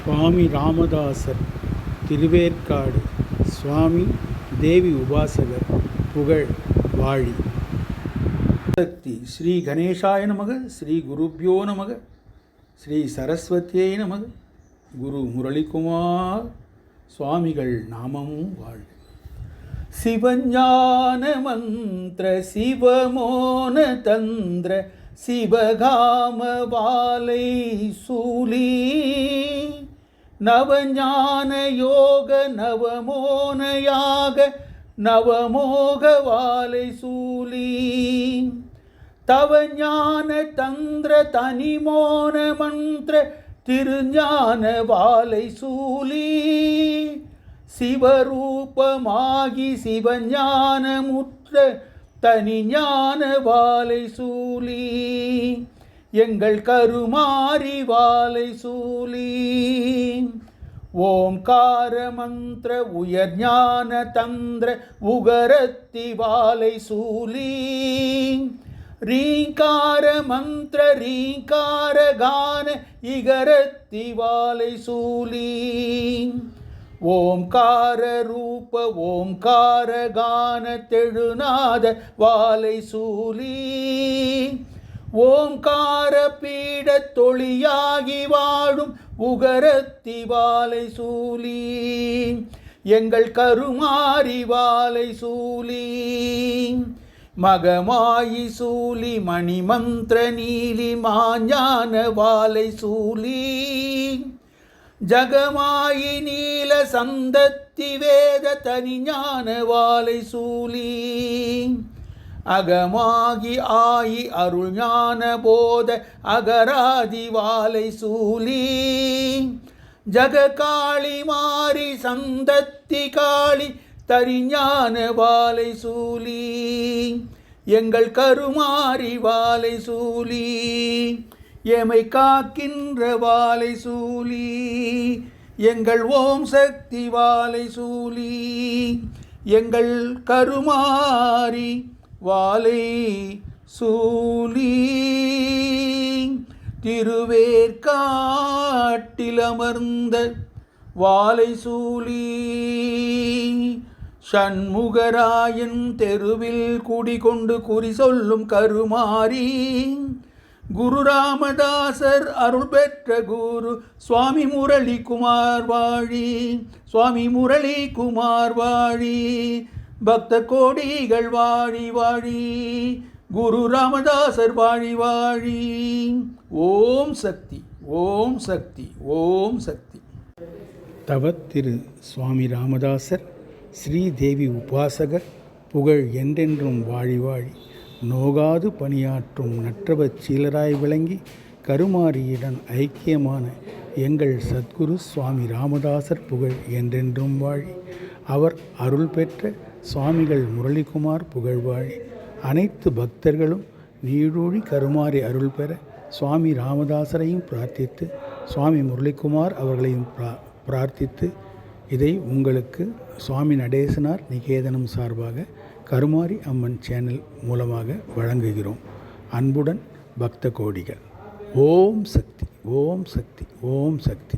சுவாமி ராமதாசர் திருவேற்காடு சுவாமி தேவி உபாசகர் புகழ் வாழி. சக்தி ஸ்ரீ கணேசாய நமக, ஸ்ரீ குருப்யோ நமக, ஸ்ரீ சரஸ்வதியை நமக. குரு முரளிகுமார் சுவாமிகள் நாமமும் வாழ்க. சிவஞான மந்திர சிவமோன தந்திர சிவகாம வாலை சூலி நவஞான யோக நவமோனயாக நவமோக வாலை சூலி தவஞான தந்திர தனிமோன மந்திர திருஞான வாலை சூலி சிவரூபமாகி சிவஞானமுற்ற தனிஞான வாலை சூலி எங்கள் கருமாரி வாலை சூலி ஓம்கார மந்திர உயர்ஞான தந்திர உகரத்தி வாலை சூலி ரீங்கார மந்திர ரீங்கார கான இகரத்தி வாலை சூலி ஓம்கார ரூப ஓம்கார கான தெழுநாத வாலை சூலி ஓம்கார பீட தொழியாகி வாழும் உகரத்தி வாலை சூலி எங்கள் கருமாரி வாலை சூலி மகமாயி சூலி மணிமந்திர நீலி மாஞான வாலை சூலி ஜகமாயி நீல சந்தத்தி வேத தனிஞான வாலை சூலி அகமாகி ஆயி அருள்ஞான போத அகராதி வாலை சூலி ஜககாளி மாறி சந்தத்தி காளி தரிஞான வாலை சூலி எங்கள் கருமாரி வாலை சூலி எமை காக்கின்ற வாலை சூலி எங்கள் ஓம் சக்தி வாலை சூலி எங்கள் கருமாரி வாலை சூலி திருவேற்காட்டில் அமர்ந்த வாலை சூலி சண்முகராயன் தெருவில் குடிகொண்டு குறி சொல்லும் கருமாரி குரு ராமதாசர் அருள் பெற்ற குரு சுவாமி முரளிகுமார் வாழி, சுவாமி முரளிகுமார் வாழி, பக்த கோடிகள் வாழி வாழி, குரு ராமதாசர் வாழி வாழி. ஓம் சக்தி, ஓம் சக்தி, ஓம் சக்தி. தவத்திரு சுவாமி ராமதாசர் ஸ்ரீதேவி உபாசகர் புகழ் என்றென்றும் வாழி வாழி. நோகாது பணியாற்றும் நற்றவச் சீலராய் விளங்கி கருமாரியுடன் ஐக்கியமான எங்கள் சத்குரு சுவாமி ராமதாசர் புகழ் என்றென்றும் வாழி. அவர் அருள் பெற்ற சுவாமிகள் முரளிகுமார் புகழ் வாழி. அனைத்து பக்தர்களும் நீடூழி கருமாரி அருள் பெற சுவாமி ராமதாசரையும் பிரார்த்தித்து சுவாமி முரளிகுமார் அவர்களையும் பிரார்த்தித்து இதை உங்களுக்கு சுவாமி நடேசனார் நிகேதனம் சார்பாக கருமாரி அம்மன் சேனல் மூலமாக வழங்குகிறோம். அன்புடன் பக்த கோடிகள். ஓம் சக்தி, ஓம் சக்தி, ஓம் சக்தி.